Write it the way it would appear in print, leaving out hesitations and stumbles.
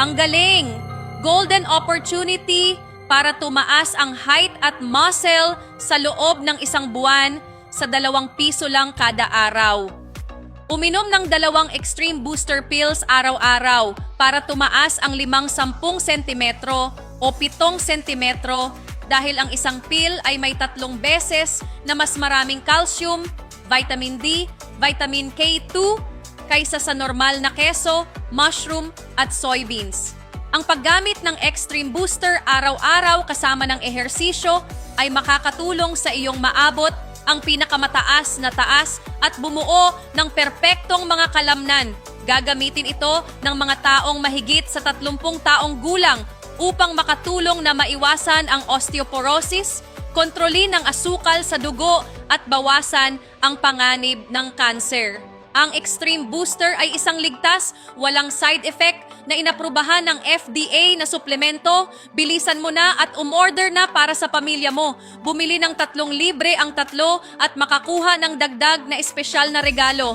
Ang galing! Golden opportunity para tumaas ang height at muscle sa loob ng isang buwan sa 2 piso lang kada araw. Uminom ng 2 Extreme Booster Pills araw-araw para tumaas ang 5-10 sentimetro o 7 sentimetro dahil ang isang pill ay may 3 beses na mas maraming calcium, vitamin D, vitamin K2 kaysa sa normal na keso, mushroom at soybeans. Ang paggamit ng Extreme Booster araw-araw kasama ng ehersisyo ay makakatulong sa iyong maabot ang pinakamataas na taas at bumuo ng perpektong mga kalamnan. Gagamitin ito ng mga taong mahigit sa 30 taong gulang upang makatulong na maiwasan ang osteoporosis, kontrolin ang asukal sa dugo at bawasan ang panganib ng kanser. Ang Extreme Booster ay isang ligtas, walang side effect na inaprubahan ng FDA na suplemento. Bilisan mo na at umorder na para sa pamilya mo. Bumili ng 3 libre ang 3 at makakuha ng dagdag na espesyal na regalo.